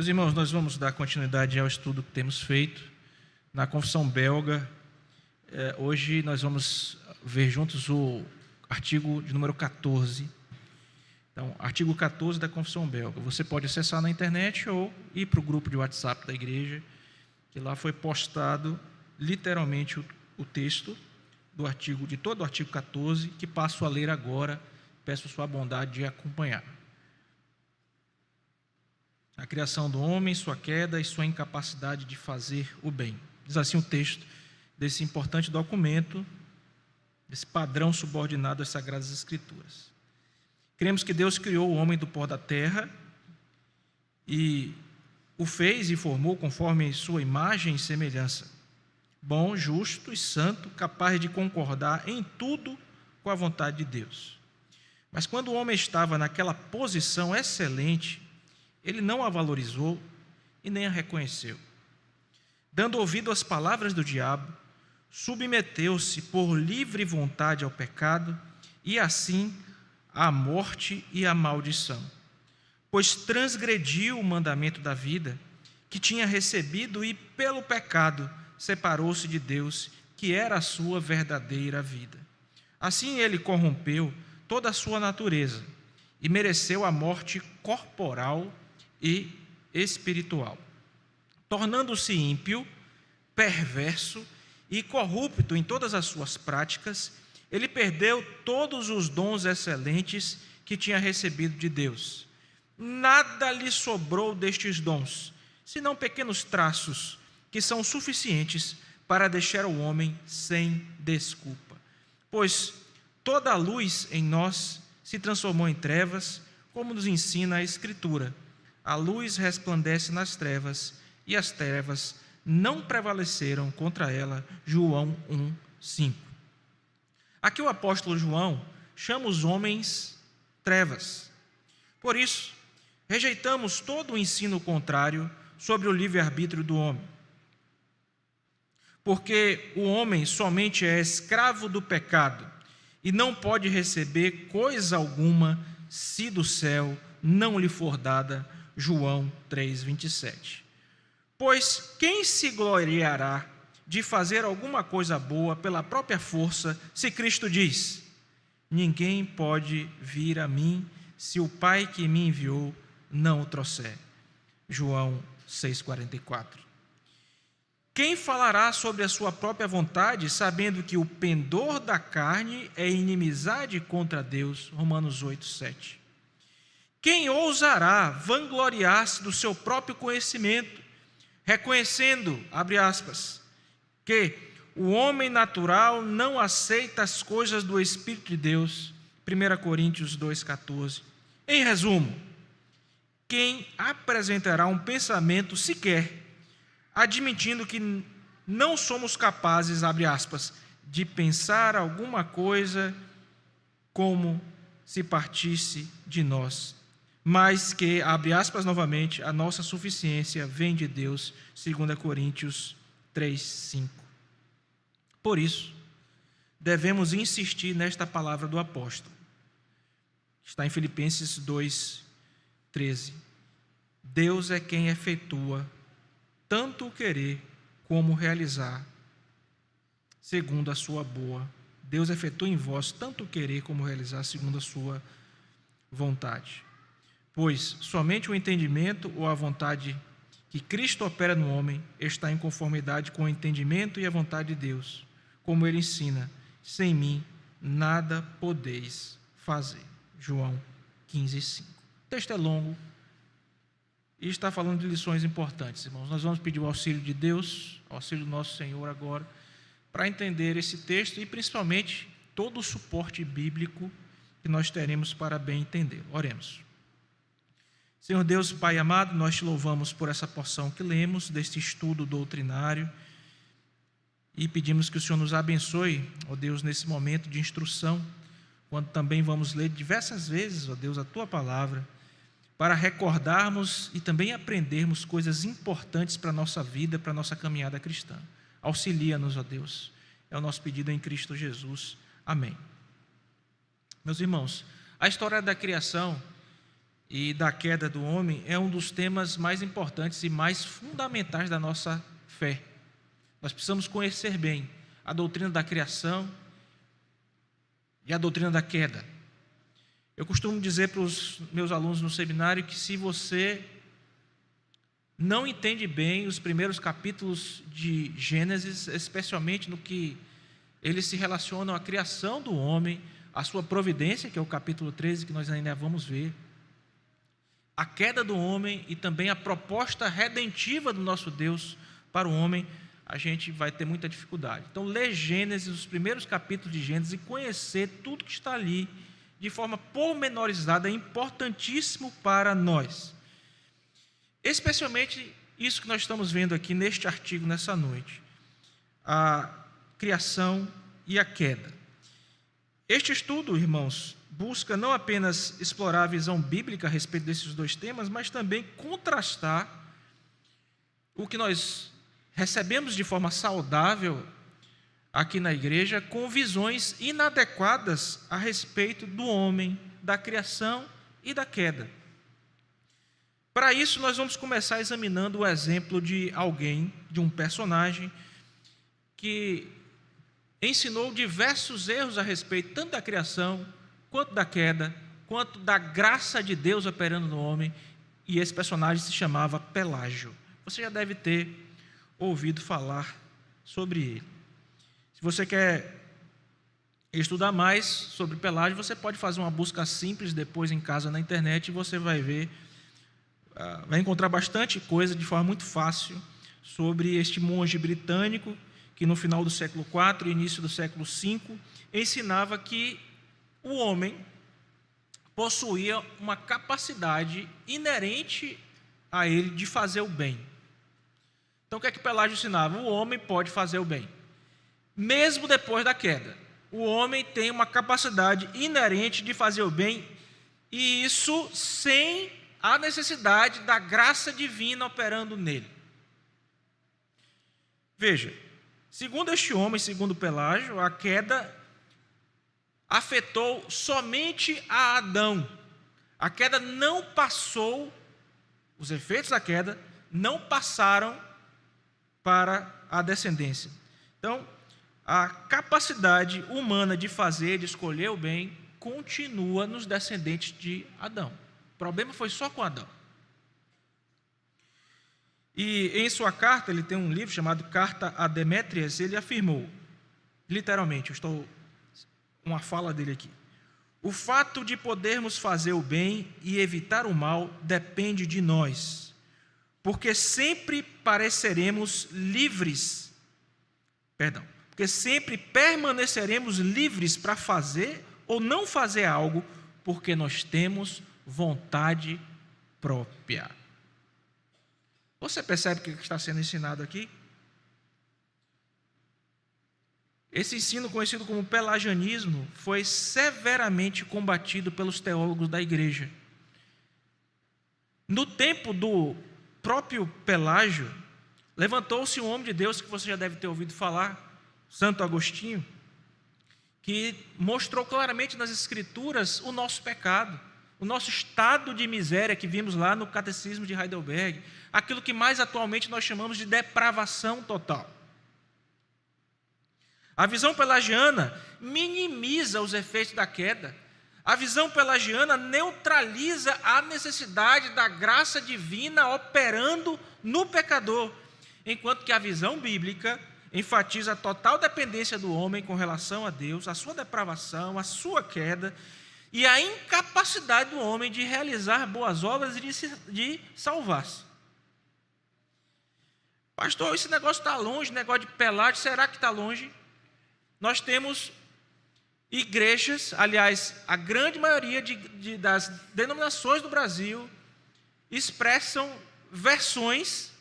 Meus irmãos, nós vamos dar continuidade ao estudo que temos feito na Confissão Belga. Hoje nós vamos ver juntos o artigo de número 14. Então, artigo 14 da Confissão Belga. Você pode acessar na internet ou ir para o grupo de WhatsApp da igreja, que lá foi postado literalmente o texto do artigo, de todo o artigo 14, que passo a ler agora. Peço sua bondade de acompanhar. A criação do homem, sua queda e sua incapacidade de fazer o bem. Diz assim o texto desse importante documento, desse padrão subordinado às Sagradas Escrituras. Cremos que Deus criou o homem do pó da terra e o fez e formou conforme sua imagem e semelhança. Bom, justo e santo, capaz de concordar em tudo com a vontade de Deus. Mas quando o homem estava naquela posição excelente, ele não a valorizou e nem a reconheceu. Dando ouvido às palavras do diabo, submeteu-se por livre vontade ao pecado e assim à morte e à maldição. Pois transgrediu o mandamento da vida que tinha recebido e pelo pecado separou-se de Deus, que era a sua verdadeira vida. Assim ele corrompeu toda a sua natureza e mereceu a morte corporal e espiritual. Tornando-se ímpio, perverso e corrupto em todas as suas práticas, ele perdeu todos os dons excelentes que tinha recebido de Deus. Nada lhe sobrou destes dons, senão pequenos traços que são suficientes para deixar o homem sem desculpa. Pois toda a luz em nós se transformou em trevas, como nos ensina a Escritura. A luz resplandece nas trevas, e as trevas não prevaleceram contra ela. João 1:5. Aqui o apóstolo João chama os homens trevas. Por isso, rejeitamos todo o ensino contrário sobre o livre-arbítrio do homem. Porque o homem somente é escravo do pecado e não pode receber coisa alguma se do céu não lhe for dada. João 3:27. Pois quem se gloriará de fazer alguma coisa boa pela própria força, se Cristo diz: ninguém pode vir a mim se o Pai que me enviou não o trouxer. João 6:44. Quem falará sobre a sua própria vontade, sabendo que o pendor da carne é inimizade contra Deus? Romanos 8:7. Quem ousará vangloriar-se do seu próprio conhecimento, reconhecendo, abre aspas, que o homem natural não aceita as coisas do Espírito de Deus? 1 Coríntios 2:14. Em resumo, quem apresentará um pensamento sequer, admitindo que não somos capazes, abre aspas, de pensar alguma coisa como se partisse de nós, mas que, abre aspas novamente, a nossa suficiência vem de Deus, 2 Coríntios 3:5. Por isso, devemos insistir nesta palavra do apóstolo. Está em Filipenses 2:13. Deus é quem efetua tanto o querer como o realizar, segundo a sua boa. Deus efetua em vós tanto o querer como o realizar, segundo a sua vontade. Pois somente o entendimento ou a vontade que Cristo opera no homem está em conformidade com o entendimento e a vontade de Deus, como ele ensina: sem mim nada podeis fazer. João 15:5. O texto é longo e está falando de lições importantes, irmãos. Nós vamos pedir o auxílio de Deus, o auxílio do nosso Senhor agora, para entender esse texto e principalmente todo o suporte bíblico que nós teremos para bem entender. Oremos. Senhor Deus, Pai amado, nós te louvamos por essa porção que lemos deste estudo doutrinário e pedimos que o Senhor nos abençoe, ó Deus, nesse momento de instrução, quando também vamos ler diversas vezes, ó Deus, a Tua palavra, para recordarmos e também aprendermos coisas importantes para a nossa vida, para a nossa caminhada cristã. Auxilia-nos, ó Deus. É o nosso pedido em Cristo Jesus. Amém. Meus irmãos, a história da criação e da queda do homem é um dos temas mais importantes e mais fundamentais da nossa fé. Nós precisamos conhecer bem a doutrina da criação e a doutrina da queda. Eu costumo dizer para os meus alunos no seminário que se você não entende bem os primeiros capítulos de Gênesis, especialmente no que eles se relacionam à criação do homem, a sua providência, que é o capítulo 13, que nós ainda vamos ver, a queda do homem e também a proposta redentiva do nosso Deus para o homem, a gente vai ter muita dificuldade. Então, ler Gênesis, os primeiros capítulos de Gênesis, e conhecer tudo que está ali de forma pormenorizada é importantíssimo para nós. Especialmente isso que nós estamos vendo aqui neste artigo, nessa noite. A criação e a queda. Este estudo, irmãos, busca não apenas explorar a visão bíblica a respeito desses dois temas, mas também contrastar o que nós recebemos de forma saudável aqui na igreja com visões inadequadas a respeito do homem, da criação e da queda. Para isso, nós vamos começar examinando o exemplo de alguém, de um personagem, que ensinou diversos erros a respeito tanto da criação, quanto da queda, quanto da graça de Deus operando no homem, e esse personagem se chamava Pelágio. Você já deve ter ouvido falar sobre ele. Se você quer estudar mais sobre Pelágio, você pode fazer uma busca simples depois em casa na internet e você vai ver, vai encontrar bastante coisa de forma muito fácil sobre este monge britânico que no final do século IV e início do século V ensinava que o homem possuía uma capacidade inerente a ele de fazer o bem. Então, o que é que Pelágio ensinava? O homem pode fazer o bem, mesmo depois da queda. O homem tem uma capacidade inerente de fazer o bem, e isso sem a necessidade da graça divina operando nele. Veja, segundo este homem, segundo Pelágio, a queda afetou somente a Adão. A queda não passou, os efeitos da queda não passaram para a descendência. Então, a capacidade humana de fazer, de escolher o bem, continua nos descendentes de Adão. O problema foi só com Adão. E em sua carta, ele tem um livro chamado Carta a Demétrias, ele afirmou, literalmente, uma fala dele aqui: o fato de podermos fazer o bem e evitar o mal depende de nós, porque sempre permaneceremos livres para fazer ou não fazer algo, porque nós temos vontade própria. Você percebe o que está sendo ensinado aqui? Esse ensino, conhecido como pelagianismo, foi severamente combatido pelos teólogos da igreja. No tempo do próprio Pelágio, levantou-se um homem de Deus que você já deve ter ouvido falar, Santo Agostinho, que mostrou claramente nas Escrituras o nosso pecado, o nosso estado de miséria que vimos lá no Catecismo de Heidelberg, aquilo que mais atualmente nós chamamos de depravação total. A visão pelagiana minimiza os efeitos da queda. A visão pelagiana neutraliza a necessidade da graça divina operando no pecador, enquanto que a visão bíblica enfatiza a total dependência do homem com relação a Deus, a sua depravação, a sua queda e a incapacidade do homem de realizar boas obras e de salvar-se. Pastor, esse negócio está longe, negócio de Pelágio, será que está longe? Nós temos igrejas, aliás, a grande maioria das denominações do Brasil expressam versões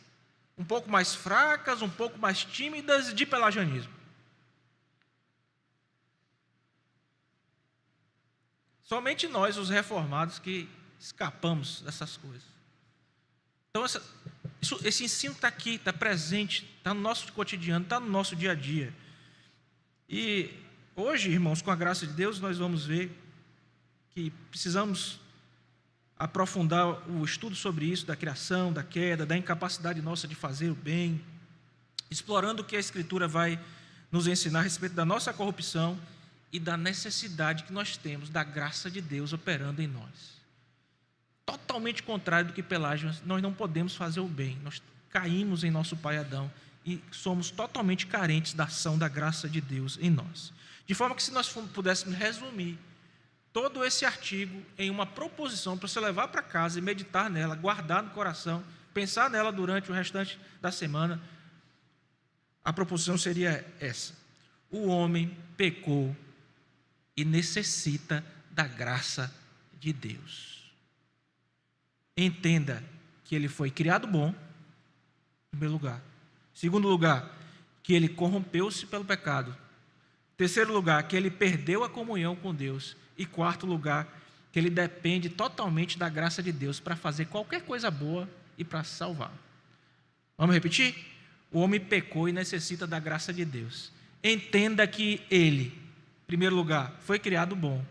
um pouco mais fracas, um pouco mais tímidas de pelagianismo. Somente nós, os reformados, que escapamos dessas coisas. Então, esse ensino está aqui, está presente, está no nosso cotidiano, está no nosso dia a dia. E hoje, irmãos, com a graça de Deus, nós vamos ver que precisamos aprofundar o estudo sobre isso, da criação, da queda, da incapacidade nossa de fazer o bem, explorando o que a Escritura vai nos ensinar a respeito da nossa corrupção e da necessidade que nós temos da graça de Deus operando em nós. Totalmente contrário do que Pelágio, nós não podemos fazer o bem, nós caímos em nosso pai Adão e somos totalmente carentes da ação da graça de Deus em nós. De forma que, se nós pudéssemos resumir todo esse artigo em uma proposição para você levar para casa e meditar nela, guardar no coração, pensar nela durante o restante da semana, a proposição seria essa: o homem pecou e necessita da graça de Deus. Entenda que ele foi criado bom, em primeiro lugar. Segundo lugar, que ele corrompeu-se pelo pecado. Terceiro lugar, que ele perdeu a comunhão com Deus. E quarto lugar, que ele depende totalmente da graça de Deus para fazer qualquer coisa boa e para se salvar. Vamos repetir? O homem pecou e necessita da graça de Deus. Entenda que ele, em primeiro lugar, foi criado bom.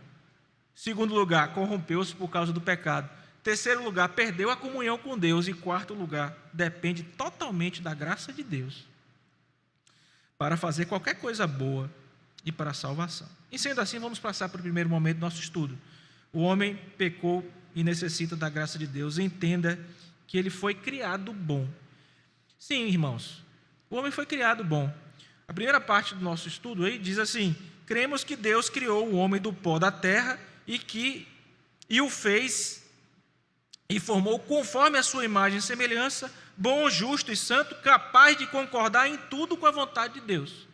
Segundo lugar, corrompeu-se por causa do pecado. Terceiro lugar, perdeu a comunhão com Deus. E quarto lugar, depende totalmente da graça de Deus para fazer qualquer coisa boa e para a salvação. E sendo assim, vamos passar para o primeiro momento do nosso estudo. O homem pecou e necessita da graça de Deus. Entenda que ele foi criado bom. Sim, irmãos, o homem foi criado bom. A primeira parte do nosso estudo aí diz assim: cremos que Deus criou o homem do pó da terra e o fez e formou conforme a sua imagem e semelhança, bom, justo e santo, capaz de concordar em tudo com a vontade de Deus.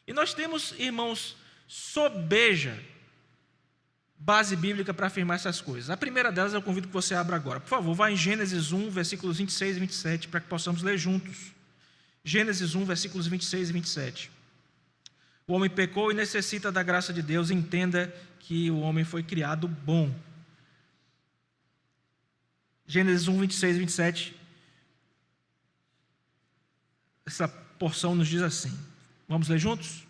E nós temos, irmãos, sobeja base bíblica para afirmar essas coisas. A primeira delas eu convido que você abra agora. Por favor, vá em Gênesis 1, versículos 26 e 27, para que possamos ler juntos. Gênesis 1, versículos 26 e 27. O homem pecou e necessita da graça de Deus. Entenda que o homem foi criado bom. Gênesis 1, 26 e 27. Essa porção nos diz assim. Vamos ler juntos?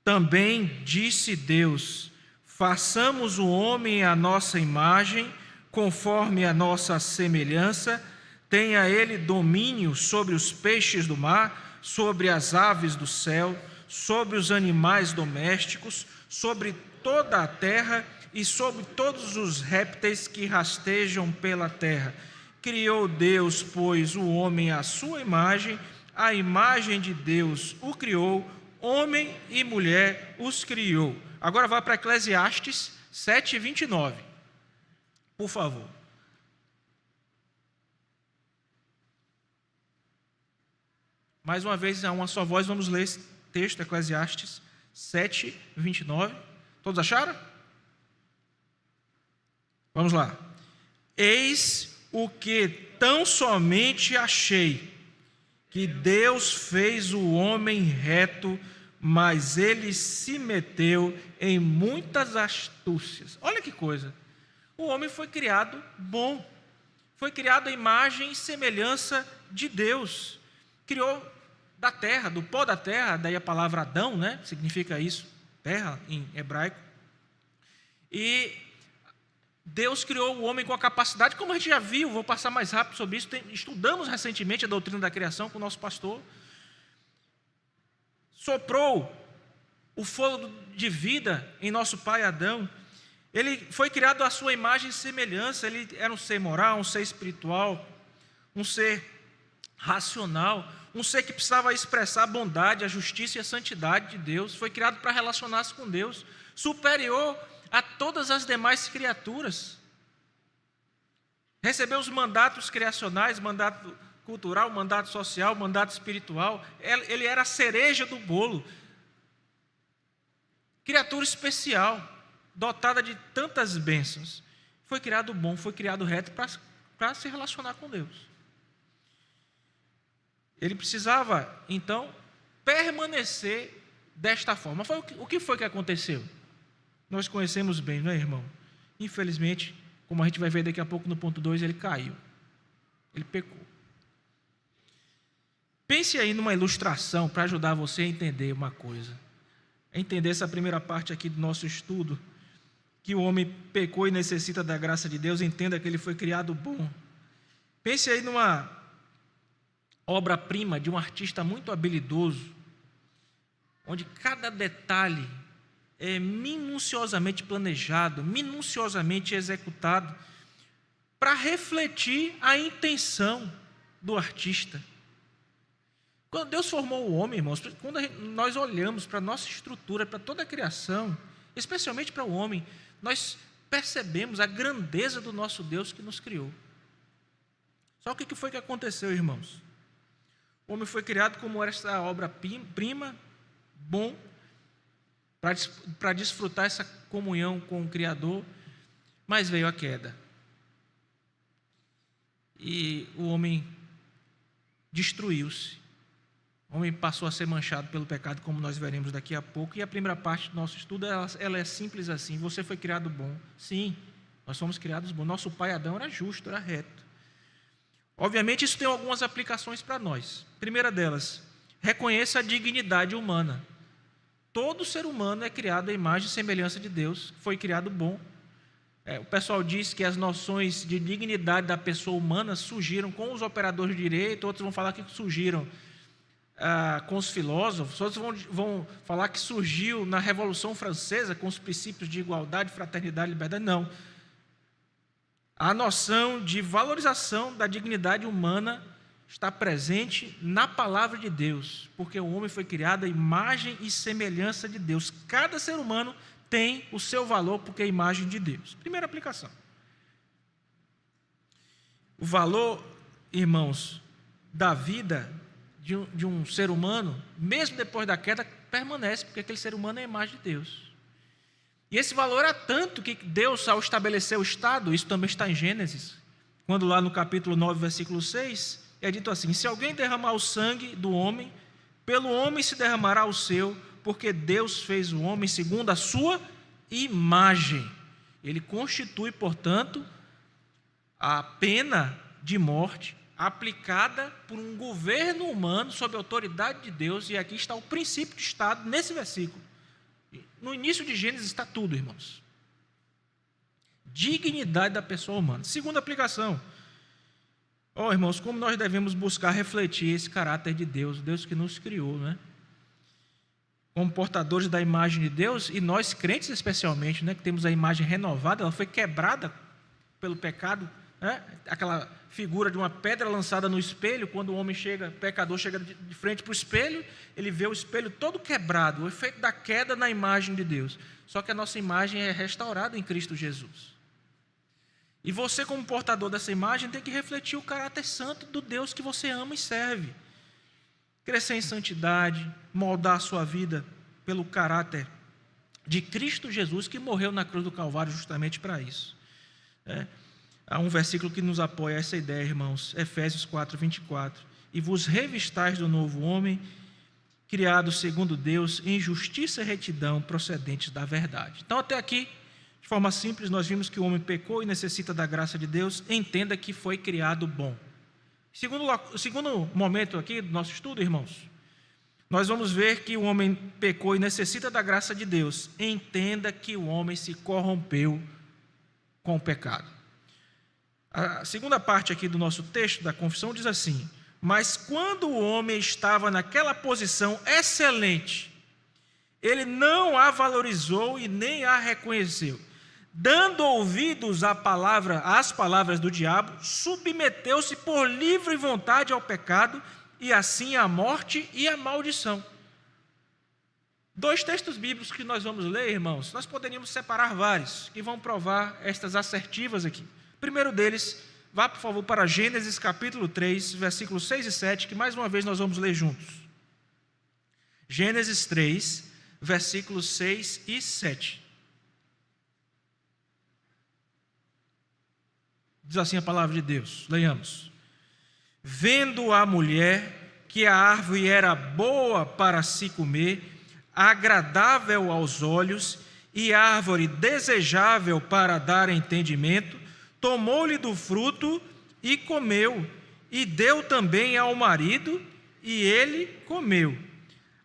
Também disse Deus: façamos o homem à nossa imagem, conforme a nossa semelhança, tenha ele domínio sobre os peixes do mar, sobre as aves do céu, sobre os animais domésticos, sobre toda a terra e sobre todos os répteis que rastejam pela terra. Criou Deus, pois, o homem à sua imagem, a imagem de Deus o criou, homem e mulher os criou. Agora vá para Eclesiastes 7, 29. Por favor. Mais uma vez, a uma só voz, vamos ler esse texto, Eclesiastes 7, 29. Todos acharam? Vamos lá. Eis o que tão somente achei, que Deus fez o homem reto, mas ele se meteu em muitas astúcias. Olha que coisa. O homem foi criado bom. Foi criado à imagem e semelhança de Deus. Criou da terra, do pó da terra, daí a palavra Adão, né? Significa isso, terra em hebraico. E Deus criou o homem com a capacidade, como a gente já viu, vou passar mais rápido sobre isso, estudamos recentemente a doutrina da criação com o nosso pastor. Soprou o fôlego de vida em nosso pai Adão. Ele foi criado à sua imagem e semelhança. Ele era um ser moral, um ser espiritual, um ser racional, um ser que precisava expressar a bondade, a justiça e a santidade de Deus. Foi criado para relacionar-se com Deus, superior a todas as demais criaturas. Recebeu os mandatos criacionais, mandato cultural, mandato social, mandato espiritual. Ele era a cereja do bolo. Criatura especial, dotada de tantas bênçãos. Foi criado bom, foi criado reto para se relacionar com Deus. Ele precisava, então, permanecer desta forma. O que foi que aconteceu? Nós conhecemos bem, não é, irmão? Infelizmente, como a gente vai ver daqui a pouco no ponto 2, ele caiu. Ele pecou. Pense aí numa ilustração para ajudar você a entender uma coisa. A entender essa primeira parte aqui do nosso estudo, que o homem pecou e necessita da graça de Deus, entenda que ele foi criado bom. Pense aí numa obra-prima de um artista muito habilidoso, onde cada detalhe é minuciosamente planejado, minuciosamente executado, para refletir a intenção do artista. Quando Deus formou o homem, irmãos, quando nós olhamos para a nossa estrutura, para toda a criação, especialmente para o homem, nós percebemos a grandeza do nosso Deus que nos criou. Só que o que foi que aconteceu, irmãos? O homem foi criado como essa obra-prima, bom, para desfrutar essa comunhão com o Criador, mas veio a queda. E o homem destruiu-se. O homem passou a ser manchado pelo pecado, como nós veremos daqui a pouco. E a primeira parte do nosso estudo, ela é simples assim. Você foi criado bom. Sim, nós fomos criados bons. Nosso pai Adão era justo, era reto. Obviamente, isso tem algumas aplicações para nós. Primeira delas, reconheça a dignidade humana. Todo ser humano é criado à imagem e semelhança de Deus. Foi criado bom. O pessoal diz que as noções de dignidade da pessoa humana surgiram com os operadores de direito, outros vão falar que surgiram com os filósofos, outros vão falar que surgiu na Revolução Francesa com os princípios de igualdade, fraternidade e liberdade. Não. A noção de valorização da dignidade humana está presente na palavra de Deus, porque o homem foi criado à imagem e semelhança de Deus. Cada ser humano tem o seu valor porque é a imagem de Deus. Primeira aplicação. O valor, irmãos, da vida de um ser humano, mesmo depois da queda, permanece, porque aquele ser humano é a imagem de Deus. E esse valor é tanto que Deus, ao estabelecer o Estado, isso também está em Gênesis, quando lá no capítulo 9, versículo 6, é dito assim: se alguém derramar o sangue do homem, pelo homem se derramará o seu, porque Deus fez o homem segundo a sua imagem. Ele constitui, portanto, a pena de morte aplicada por um governo humano sob a autoridade de Deus, e aqui está o princípio de Estado nesse versículo. No início de Gênesis está tudo, irmãos. Dignidade da pessoa humana. Segunda aplicação. Irmãos, como nós devemos buscar refletir esse caráter de Deus, Deus que nos criou, né? Como portadores da imagem de Deus, e nós crentes especialmente, né, que temos a imagem renovada, ela foi quebrada pelo pecado, né? Aquela figura de uma pedra lançada no espelho, quando o homem chega, o pecador chega de frente para o espelho, ele vê o espelho todo quebrado, o efeito da queda na imagem de Deus. Só que a nossa imagem é restaurada em Cristo Jesus. E você, como portador dessa imagem, tem que refletir o caráter santo do Deus que você ama e serve. Crescer em santidade, moldar a sua vida pelo caráter de Cristo Jesus, que morreu na cruz do Calvário justamente para isso. Há um versículo que nos apoia essa ideia, irmãos, Efésios 4, 24. E vos revistais do novo homem, criado segundo Deus, em justiça e retidão procedentes da verdade. Então, até aqui, de forma simples, nós vimos que o homem pecou e necessita da graça de Deus. Entenda que foi criado bom. Segundo momento aqui do nosso estudo, irmãos, nós vamos ver que o homem pecou e necessita da graça de Deus. Entenda que o homem se corrompeu com o pecado. A segunda parte aqui do nosso texto da confissão diz assim: mas quando o homem estava naquela posição excelente, ele não a valorizou e nem a reconheceu. Dando ouvidos às palavras do diabo, submeteu-se por livre vontade ao pecado, e assim à morte e à maldição. Dois textos bíblicos que nós vamos ler, irmãos, nós poderíamos separar vários, que vão provar estas assertivas aqui. O primeiro deles, vá por favor para Gênesis capítulo 3, versículos 6 e 7, que mais uma vez nós vamos ler juntos. Gênesis 3, versículos 6 e 7. Diz assim a palavra de Deus, leiamos. Vendo a mulher que a árvore era boa para se comer, agradável aos olhos e árvore desejável para dar entendimento, tomou-lhe do fruto e comeu, e deu também ao marido, e ele comeu.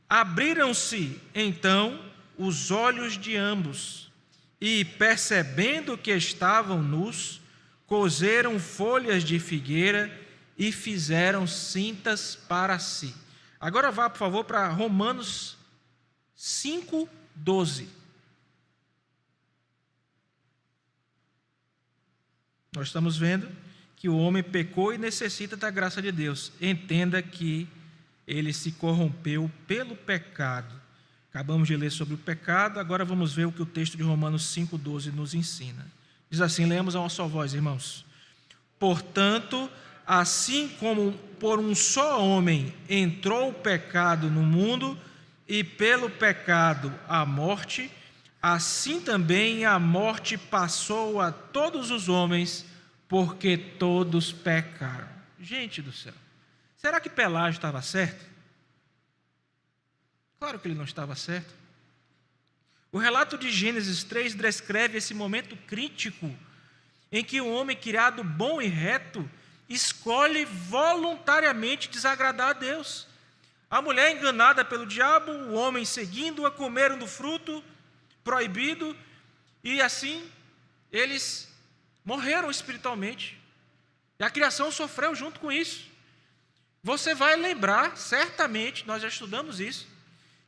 Abriram-se então os olhos de ambos, e, percebendo que estavam nus, coseram folhas de figueira e fizeram cintas para si. Agora vá, por favor, para Romanos 5:12. Nós estamos vendo que o homem pecou e necessita da graça de Deus. Entenda que ele se corrompeu pelo pecado. Acabamos de ler sobre o pecado, agora vamos ver o que o texto de Romanos 5:12 nos ensina. Diz assim, leamos a uma só voz, irmãos. Portanto, assim como por um só homem entrou o pecado no mundo, e pelo pecado a morte, assim também a morte passou a todos os homens, porque todos pecaram. Gente do céu, será que Pelágio estava certo? Claro que ele não estava certo. O relato de Gênesis 3 descreve esse momento crítico em que um homem criado bom e reto escolhe voluntariamente desagradar a Deus. A mulher enganada pelo diabo, o homem seguindo-a, comeram do fruto proibido e assim eles morreram espiritualmente. E a criação sofreu junto com isso. Você vai lembrar, certamente, nós já estudamos isso,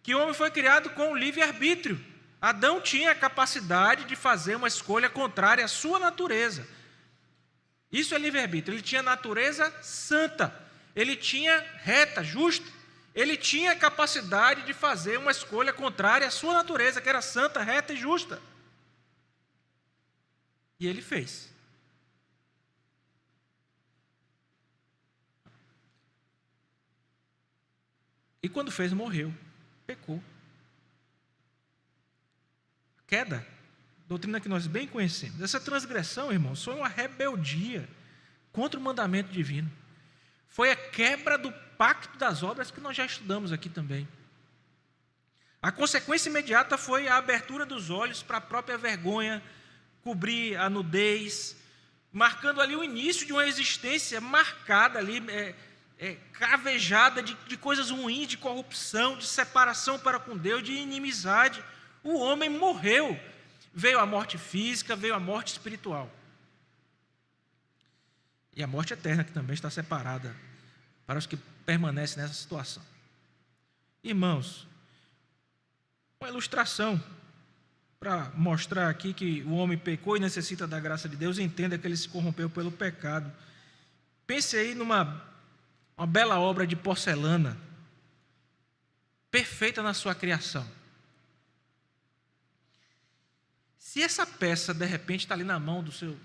que o homem foi criado com o livre-arbítrio. Adão tinha a capacidade de fazer uma escolha contrária à sua natureza. Isso é livre-arbítrio. Ele tinha natureza santa, ele tinha reta, justa. Ele tinha a capacidade de fazer uma escolha contrária à sua natureza, que era santa, reta e justa. E ele fez. E quando fez, morreu, pecou. Queda, doutrina que nós bem conhecemos. Essa transgressão, irmãos, foi uma rebeldia contra o mandamento divino. Foi a quebra do pacto das obras que nós já estudamos aqui também. A consequência imediata foi a abertura dos olhos para a própria vergonha, cobrir a nudez, marcando ali o início de uma existência marcada ali, cravejada de coisas ruins, de corrupção, de separação para com Deus, de inimizade. O homem morreu. Veio a morte física, veio a morte espiritual. E a morte eterna, que também está separada para os que permanecem nessa situação. Irmãos, uma ilustração para mostrar aqui que o homem pecou e necessita da graça de Deus, entenda que ele se corrompeu pelo pecado. Pense aí numa bela obra de porcelana, perfeita na sua criação. Se essa peça, de repente, está ali na mão do seu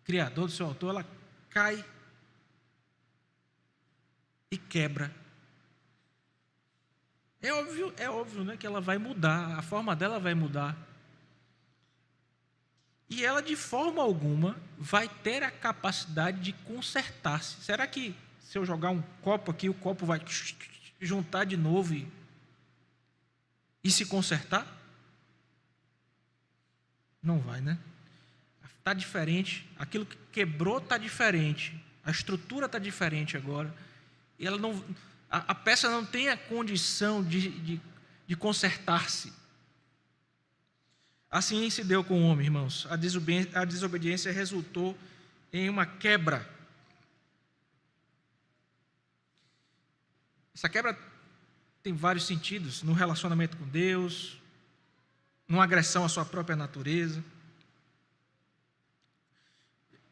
criador, do seu autor, ela cai e quebra. É óbvio, né, que ela vai mudar, a forma dela vai mudar. E ela, de forma alguma, vai ter a capacidade de consertar-se. Será que, se eu jogar um copo aqui, o copo vai juntar de novo e se consertar? Não vai, né? Está diferente, aquilo que quebrou está diferente, a estrutura está diferente agora, e ela não, a peça não tem a condição de consertar-se. Assim se deu com o homem, irmãos. A desobediência resultou em uma quebra. Essa quebra tem vários sentidos, no relacionamento com Deus, numa agressão à sua própria natureza.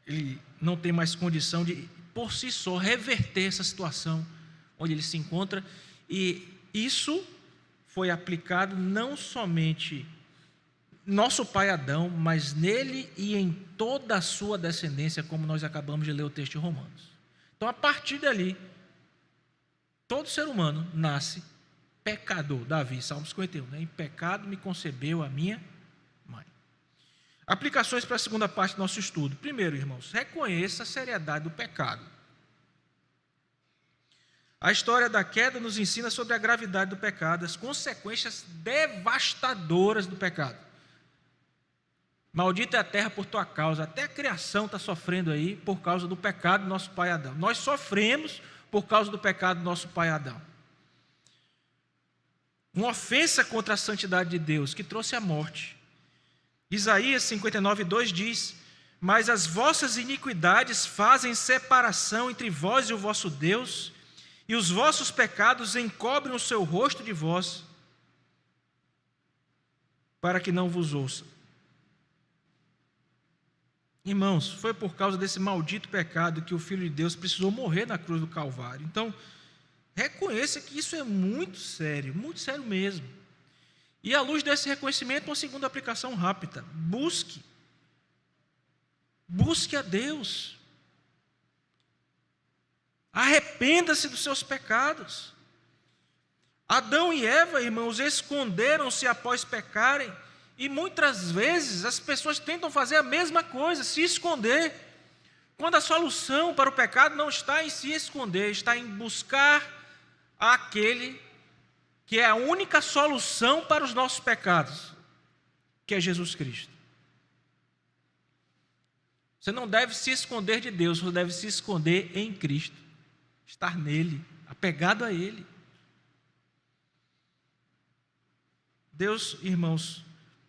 Ele não tem mais condição de, por si só, reverter essa situação onde ele se encontra. E isso foi aplicado não somente nosso pai Adão, mas nele e em toda a sua descendência, como nós acabamos de ler o texto de Romanos. Então, a partir dali, todo ser humano nasce pecador. Davi, Salmo 51, né? Em pecado me concebeu a minha mãe. Aplicações para a segunda parte do nosso estudo. Primeiro, irmãos, reconheça a seriedade do pecado. A história da queda nos ensina sobre a gravidade do pecado, as consequências devastadoras do pecado. Maldita é a terra por tua causa. Até a criação está sofrendo aí por causa do pecado do nosso pai Adão. Nós sofremos por causa do pecado do nosso pai Adão. Uma ofensa contra a santidade de Deus que trouxe a morte. Isaías 59:2 diz: mas as vossas iniquidades fazem separação entre vós e o vosso Deus, e os vossos pecados encobrem o seu rosto de vós, para que não vos ouça. Irmãos, foi por causa desse maldito pecado que o Filho de Deus precisou morrer na cruz do Calvário. Então, reconheça que isso é muito sério mesmo. E à luz desse reconhecimento, uma segunda aplicação rápida: busque a Deus, arrependa-se dos seus pecados. Adão e Eva, irmãos, esconderam-se após pecarem, e muitas vezes as pessoas tentam fazer a mesma coisa, se esconder, quando a solução para o pecado não está em se esconder, está em buscar aquele que é a única solução para os nossos pecados, que é Jesus Cristo. Você não deve se esconder de Deus, você deve se esconder em Cristo, estar nele, apegado a Ele. Deus, irmãos,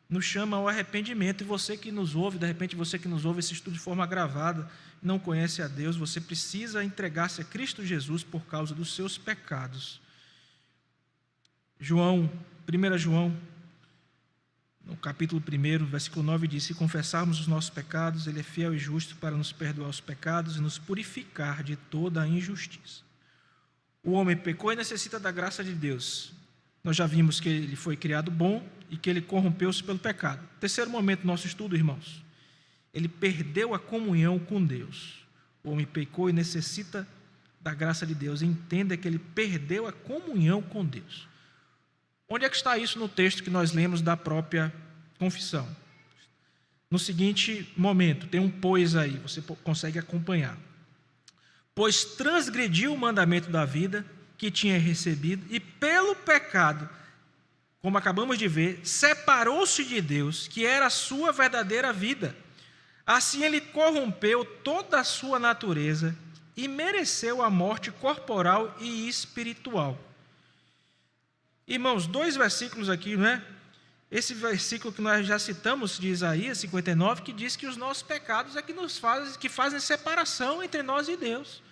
nos chama ao arrependimento, e você que nos ouve, de repente você que nos ouve esse estudo de forma gravada, não conhece a Deus, você precisa entregar-se a Cristo Jesus por causa dos seus pecados. 1 João, no capítulo 1, versículo 9 diz: se confessarmos os nossos pecados, Ele é fiel e justo para nos perdoar os pecados e nos purificar de toda a injustiça. O homem pecou e necessita da graça de Deus. Nós já vimos que ele foi criado bom e que ele corrompeu-se pelo pecado. Terceiro momento do nosso estudo, irmãos: ele perdeu a comunhão com Deus. O homem pecou e necessita da graça de Deus. Entenda que ele perdeu a comunhão com Deus. Onde é que está isso no texto que nós lemos da própria confissão? No seguinte momento, tem um pois aí, você consegue acompanhar. Pois transgrediu o mandamento da vida que tinha recebido, e pelo pecado, como acabamos de ver, separou-se de Deus, que era a sua verdadeira vida. Assim ele corrompeu toda a sua natureza e mereceu a morte corporal e espiritual. Irmãos, 2 versículos aqui, não é? Esse versículo que nós já citamos de Isaías 59, que diz que os nossos pecados é que fazem separação entre nós e Deus.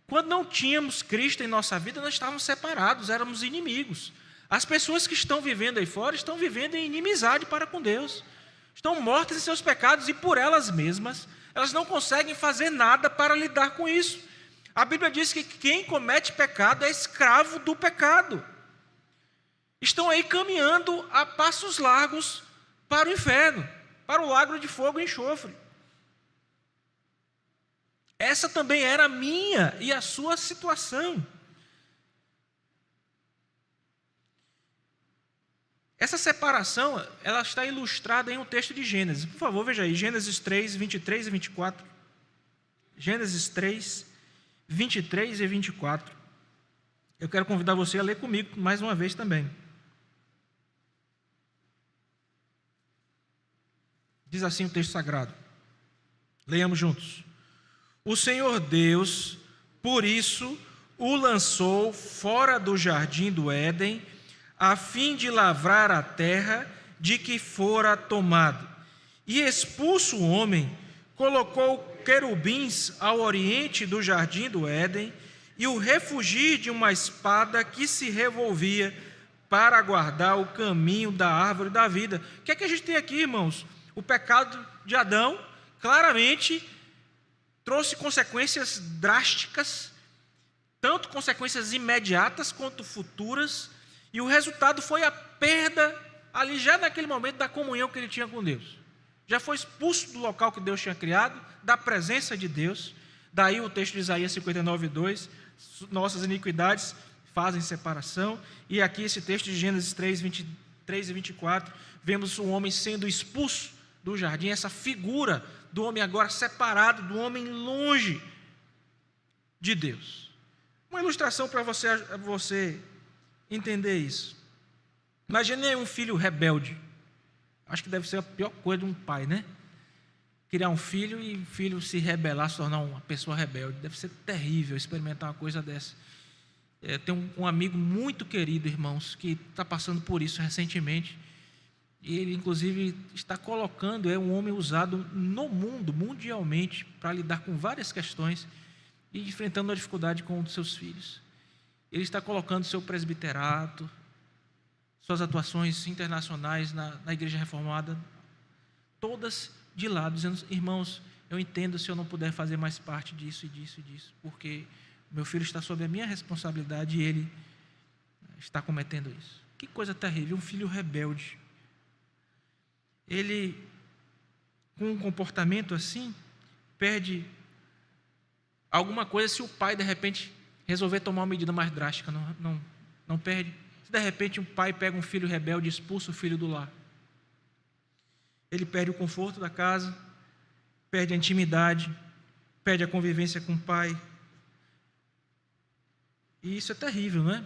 Quando não tínhamos Cristo em nossa vida, nós estávamos separados, éramos inimigos. As pessoas que estão vivendo aí fora estão vivendo em inimizade para com Deus. Estão mortas em seus pecados e por elas mesmas, elas não conseguem fazer nada para lidar com isso. A Bíblia diz que quem comete pecado é escravo do pecado. Estão aí caminhando a passos largos para o inferno, para o lago de fogo e enxofre. Essa também era a minha e a sua situação. Essa separação, ela está ilustrada em um texto de Gênesis. Por favor, veja aí, Gênesis 3, 23 e 24. Gênesis 3, 23 e 24. Eu quero convidar você a ler comigo mais uma vez também. Diz assim o texto sagrado. Leiamos juntos. O Senhor Deus, por isso, o lançou fora do jardim do Éden, a fim de lavrar a terra de que fora tomado. E expulso o homem, colocou querubins ao oriente do jardim do Éden, e o refugio de uma espada que se revolvia para guardar o caminho da árvore da vida. O que é que a gente tem aqui, irmãos? O pecado de Adão claramente trouxe consequências drásticas, tanto consequências imediatas quanto futuras, e o resultado foi a perda, ali já naquele momento, da comunhão que ele tinha com Deus. Já foi expulso do local que Deus tinha criado, da presença de Deus. Daí o texto de Isaías 59:2, nossas iniquidades fazem separação. E aqui esse texto de Gênesis 3, 23 e 24, vemos o homem sendo expulso do jardim, essa figura do homem agora separado, do homem longe de Deus. Uma ilustração para você entender isso. Imagine um filho rebelde. Acho que deve ser a pior coisa de um pai, né? Criar um filho e o filho se rebelar, se tornar uma pessoa rebelde. Deve ser terrível experimentar uma coisa dessa. Tem um amigo muito querido, irmãos, que está passando por isso recentemente. E ele, inclusive, está colocando, é um homem usado no mundo, mundialmente, para lidar com várias questões e enfrentando a dificuldade com um dos seus filhos. Ele está colocando seu presbiterato, suas atuações internacionais na Igreja Reformada, todas de lado, dizendo: irmãos, eu entendo se eu não puder fazer mais parte disso e disso e disso, porque meu filho está sob a minha responsabilidade e ele está cometendo isso. Que coisa terrível, um filho rebelde. Ele, com um comportamento assim, perde alguma coisa se o pai, de repente, resolver tomar uma medida mais drástica. Não perde. Se, de repente, um pai pega um filho rebelde e expulsa o filho do lar. Ele perde o conforto da casa, perde a intimidade, perde a convivência com o pai. E isso é terrível, não é?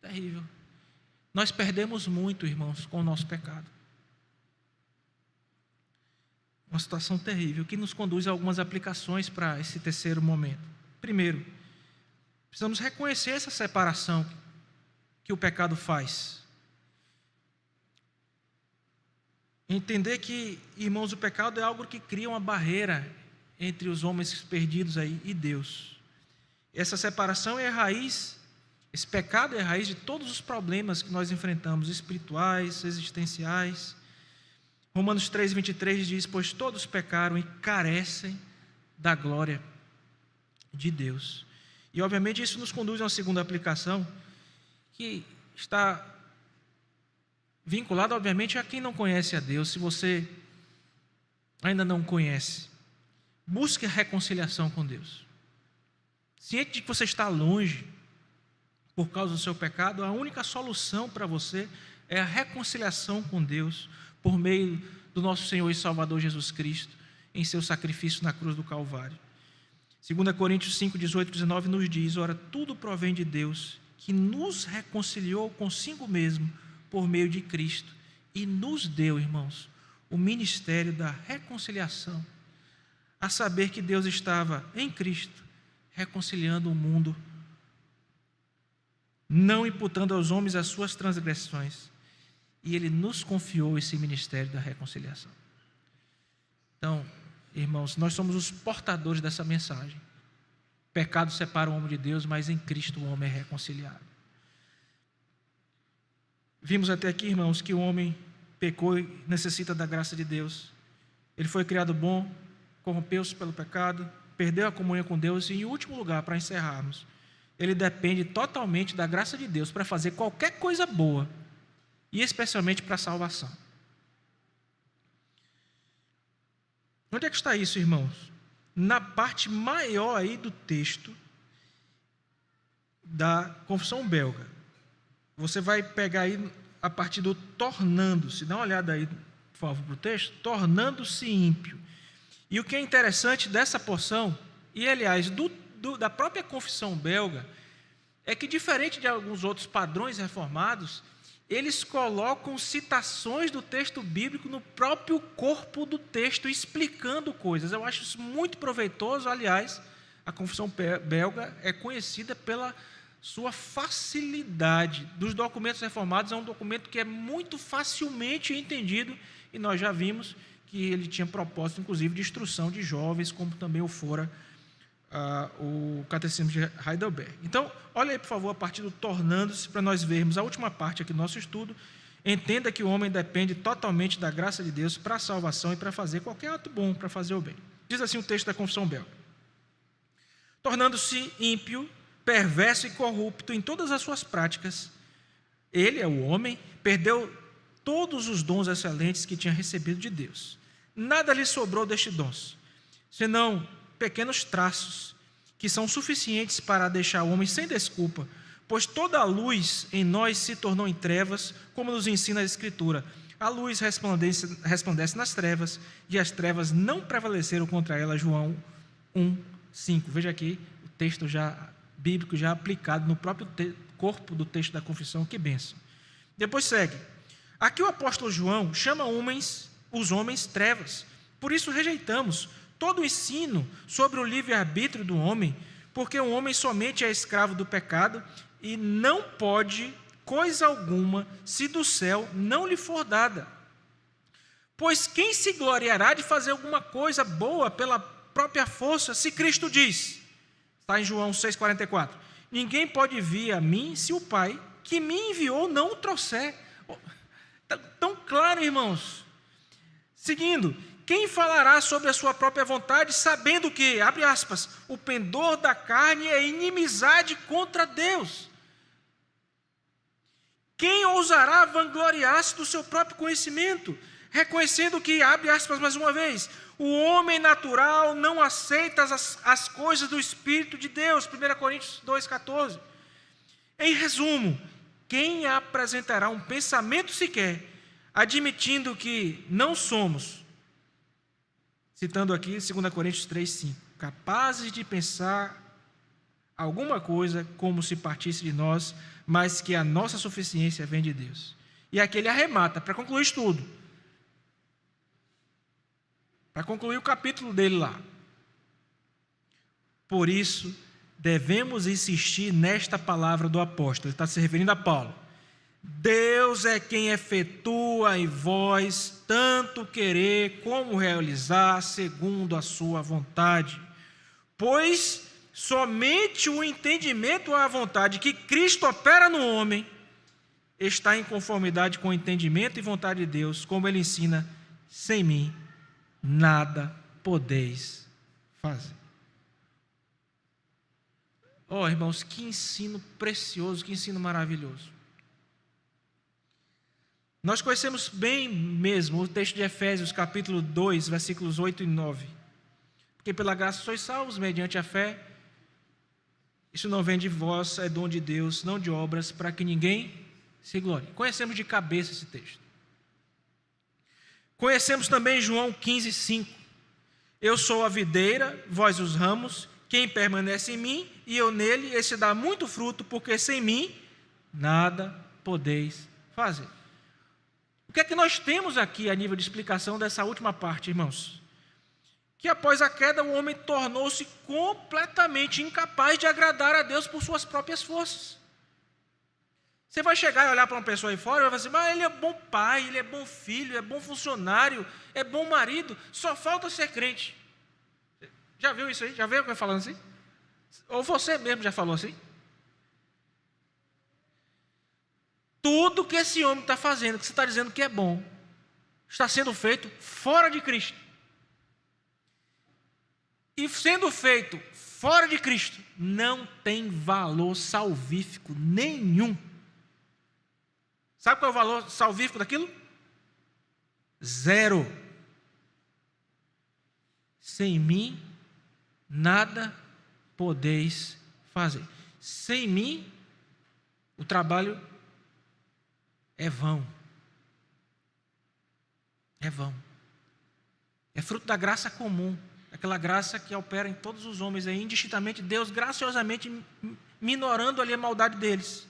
Terrível. Nós perdemos muito, irmãos, com o nosso pecado. Uma situação terrível, que nos conduz a algumas aplicações para esse terceiro momento. Primeiro, precisamos reconhecer essa separação que o pecado faz. Entender que, irmãos, o pecado é algo que cria uma barreira entre os homens perdidos aí e Deus. Essa separação é a raiz, esse pecado é a raiz de todos os problemas que nós enfrentamos, espirituais, existenciais. Romanos 3,23 diz: pois todos pecaram e carecem da glória de Deus. E obviamente isso nos conduz a uma segunda aplicação, que está vinculada obviamente a quem não conhece a Deus. Se você ainda não conhece, busque a reconciliação com Deus. Ciente de que você está longe por causa do seu pecado, a única solução para você é a reconciliação com Deus, por meio do nosso Senhor e Salvador Jesus Cristo, em seu sacrifício na cruz do Calvário. 2 Coríntios 5, 18 e 19 nos diz: ora, tudo provém de Deus, que nos reconciliou consigo mesmo por meio de Cristo, e nos deu, irmãos, o ministério da reconciliação, a saber que Deus estava em Cristo, reconciliando o mundo, não imputando aos homens as suas transgressões, e Ele nos confiou esse ministério da reconciliação. Então, irmãos, nós somos os portadores dessa mensagem. Pecado separa o homem de Deus, mas em Cristo o homem é reconciliado. Vimos até aqui, irmãos, que o homem pecou e necessita da graça de Deus. Ele foi criado bom, corrompeu-se pelo pecado, perdeu a comunhão com Deus e, em último lugar, para encerrarmos, ele depende totalmente da graça de Deus para fazer qualquer coisa boa, e especialmente para a salvação. Onde é que está isso, irmãos? Na parte maior aí do texto da Confissão Belga. Você vai pegar aí a partir do tornando-se. Dá uma olhada aí, por favor, para o texto. Tornando-se ímpio. E o que é interessante dessa porção, e aliás, da própria Confissão Belga, é que, diferente de alguns outros padrões reformados, eles colocam citações do texto bíblico no próprio corpo do texto, explicando coisas. Eu acho isso muito proveitoso. Aliás, a Confissão Belga é conhecida pela sua facilidade. Dos documentos reformados, é um documento que é muito facilmente entendido, e nós já vimos que ele tinha propósito, inclusive, de instrução de jovens, como também o fora o Catecismo de Heidelberg. Então, olha aí, por favor, a partir do tornando-se, para nós vermos a última parte aqui do nosso estudo. Entenda que o homem depende totalmente da graça de Deus para a salvação e para fazer qualquer ato bom, para fazer o bem. Diz assim o texto da Confissão Belga: tornando-se ímpio, perverso e corrupto em todas as suas práticas, ele, é o homem, perdeu todos os dons excelentes que tinha recebido de Deus. Nada lhe sobrou destes dons, senão pequenos traços, que são suficientes para deixar o homem sem desculpa, pois toda a luz em nós se tornou em trevas, como nos ensina a Escritura. A luz resplandece nas trevas, e as trevas não prevaleceram contra ela. João 1:5. Veja aqui o texto já bíblico, já aplicado no próprio corpo do texto da confissão. Que bênção. Depois segue. Aqui o apóstolo João chama os homens trevas. Por isso rejeitamos todo o ensino sobre o livre-arbítrio do homem, porque o homem somente é escravo do pecado e não pode coisa alguma se do céu não lhe for dada. Pois quem se gloriará de fazer alguma coisa boa pela própria força, se Cristo diz, está em João 6,44, ninguém pode vir a mim se o Pai que me enviou não o trouxer. Tão claro, irmãos. Seguindo, quem falará sobre a sua própria vontade, sabendo que, abre aspas, o pendor da carne é inimizade contra Deus? Quem ousará vangloriar-se do seu próprio conhecimento, reconhecendo que, abre aspas mais uma vez, o homem natural não aceita as coisas do Espírito de Deus, 1 Coríntios 2,14. Em resumo, quem apresentará um pensamento sequer, admitindo que não somos, citando aqui 2 Coríntios 3,5, capazes de pensar alguma coisa como se partisse de nós, mas que a nossa suficiência vem de Deus. E aqui ele arremata, para concluir isso tudo. Para concluir o capítulo dele lá. Por isso, devemos insistir nesta palavra do apóstolo. Ele está se referindo a Paulo. Deus é quem efetua em vós tanto querer como realizar segundo a sua vontade. Pois somente o entendimento à vontade que Cristo opera no homem está em conformidade com o entendimento e vontade de Deus, como ele ensina, sem mim nada podeis fazer. Oh, irmãos, que ensino precioso, que ensino maravilhoso. Nós conhecemos bem mesmo o texto de Efésios, capítulo 2, versículos 8 e 9. Porque pela graça sois salvos, mediante a fé. Isso não vem de vós, é dom de Deus, não de obras, para que ninguém se glorie. Conhecemos de cabeça esse texto. Conhecemos também João 15, 5. Eu sou a videira, vós os ramos, quem permanece em mim e eu nele, esse dá muito fruto, porque sem mim nada podeis fazer. O que é que nós temos aqui a nível de explicação dessa última parte, irmãos? Que após a queda o homem tornou-se completamente incapaz de agradar a Deus por suas próprias forças. Você vai chegar e olhar para uma pessoa aí fora e vai dizer, mas ele é bom pai, ele é bom filho, é bom funcionário, é bom marido, só falta ser crente. Já viu isso aí? Já viu alguém falando assim? Ou você mesmo já falou assim? Tudo que esse homem está fazendo, que você está dizendo que é bom, está sendo feito fora de Cristo. E sendo feito fora de Cristo, não tem valor salvífico nenhum. Sabe qual é o valor salvífico daquilo? Zero. Sem mim, nada podeis fazer. Sem mim, o trabalho é vão. É vão. É fruto da graça comum. Aquela graça que opera em todos os homens, é indistintamente Deus graciosamente minorando ali a maldade deles.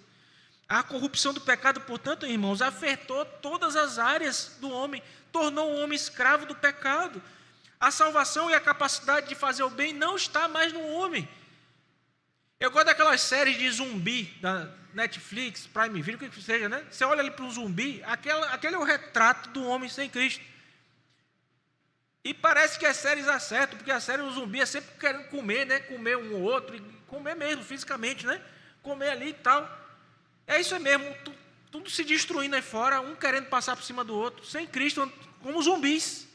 A corrupção do pecado, portanto, irmãos, afetou todas as áreas do homem, tornou o homem escravo do pecado. A salvação e a capacidade de fazer o bem não está mais no homem. Eu gosto daquelas séries de zumbi da Netflix, Prime Video, o que seja, né? Você olha ali para um zumbi, aquele é o retrato do homem sem Cristo. E parece que as séries acertam, porque a série do zumbi é sempre querendo comer, né? Comer um ou outro, e comer mesmo, fisicamente, né? Comer ali e tal. É isso mesmo, tudo se destruindo aí fora, um querendo passar por cima do outro, sem Cristo, como zumbis.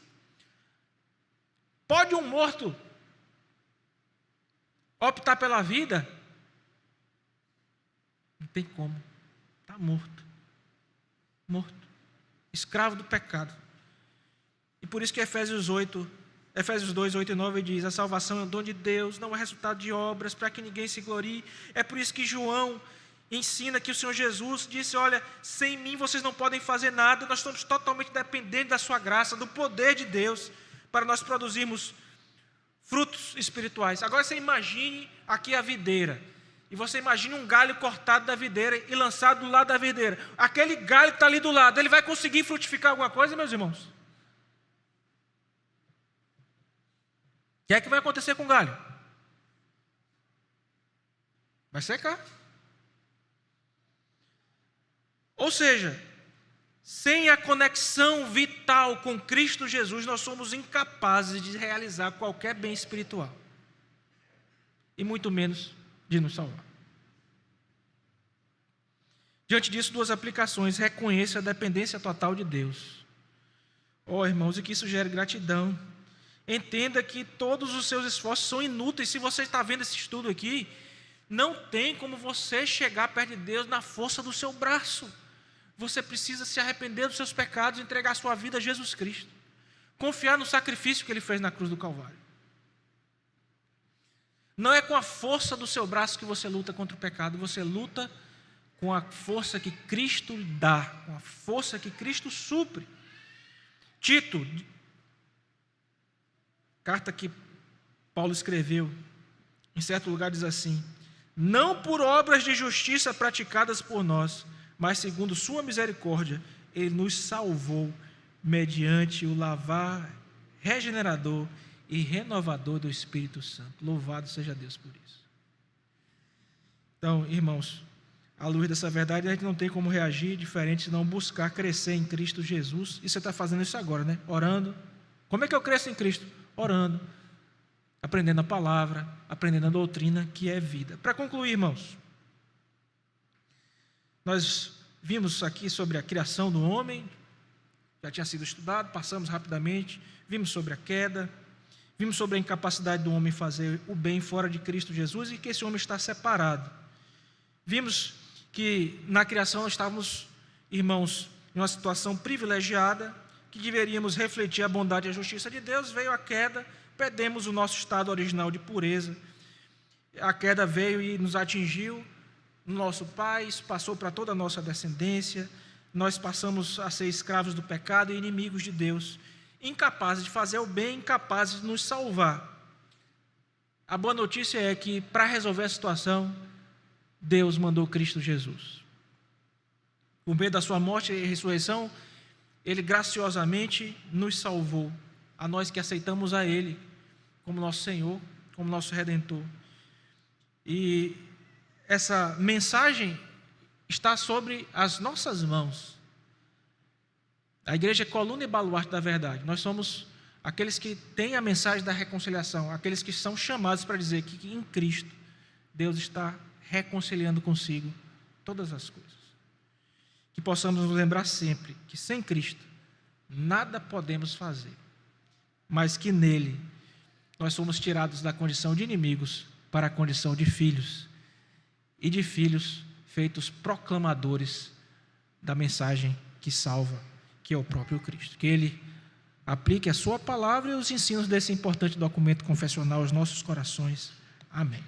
Pode um morto optar pela vida? Não tem como, está morto. Morto, escravo do pecado. E por isso que Efésios 2, 8 e 9 diz, a salvação é um dom de Deus, não é resultado de obras, para que ninguém se glorie. É por isso que João ensina que o Senhor Jesus disse, olha, sem mim vocês não podem fazer nada, nós estamos totalmente dependentes da sua graça, do poder de Deus, para nós produzirmos frutos espirituais. Agora você imagine aqui a videira, e você imagine um galho cortado da videira e lançado do lado da videira. Aquele galho que está ali do lado, ele vai conseguir frutificar alguma coisa, meus irmãos? O que é que vai acontecer com o galho? Vai secar. Ou seja, sem a conexão vital com Cristo Jesus, nós somos incapazes de realizar qualquer bem espiritual. E muito menos de nos salvar. Diante disso, duas aplicações. Reconheça a dependência total de Deus. Irmãos, e que isso gere gratidão. Entenda que todos os seus esforços são inúteis. Se você está vendo esse estudo aqui, não tem como você chegar perto de Deus na força do seu braço. Você precisa se arrepender dos seus pecados e entregar sua vida a Jesus Cristo. Confiar no sacrifício que Ele fez na cruz do Calvário. Não é com a força do seu braço que você luta contra o pecado, você luta com a força que Cristo lhe dá, com a força que Cristo supre. Tito, carta que Paulo escreveu, em certo lugar diz assim: não por obras de justiça praticadas por nós, mas segundo sua misericórdia, Ele nos salvou mediante o lavar regenerador e renovador do Espírito Santo. Louvado seja Deus por isso. Então, irmãos, à luz dessa verdade, a gente não tem como reagir diferente senão buscar crescer em Cristo Jesus. E você está fazendo isso agora, né? Orando. Como é que eu cresço em Cristo? Orando, aprendendo a palavra, aprendendo a doutrina, que é vida. Para concluir, irmãos, nós vimos aqui sobre a criação do homem, já tinha sido estudado, passamos rapidamente, vimos sobre a queda, vimos sobre a incapacidade do homem fazer o bem fora de Cristo Jesus e que esse homem está separado. Vimos que na criação estávamos, irmãos, em uma situação privilegiada, que deveríamos refletir a bondade e a justiça de Deus. Veio a queda, perdemos o nosso estado original de pureza. A queda veio e nos atingiu no nosso pai, passou para toda a nossa descendência. Nós passamos a ser escravos do pecado e inimigos de Deus, incapazes de fazer o bem, incapazes de nos salvar. A boa notícia é que, para resolver a situação, Deus mandou Cristo Jesus. Por meio da sua morte e ressurreição, Ele graciosamente nos salvou, a nós que aceitamos a Ele como nosso Senhor, como nosso Redentor. E essa mensagem está sobre as nossas mãos. A igreja é coluna e baluarte da verdade. Nós somos aqueles que têm a mensagem da reconciliação, aqueles que são chamados para dizer que em Cristo Deus está reconciliando consigo todas as coisas. Que possamos nos lembrar sempre que sem Cristo nada podemos fazer, mas que nele nós somos tirados da condição de inimigos para a condição de filhos, e de filhos feitos proclamadores da mensagem que salva, que é o próprio Cristo. Que Ele aplique a sua palavra e os ensinos desse importante documento confessional aos nossos corações. Amém.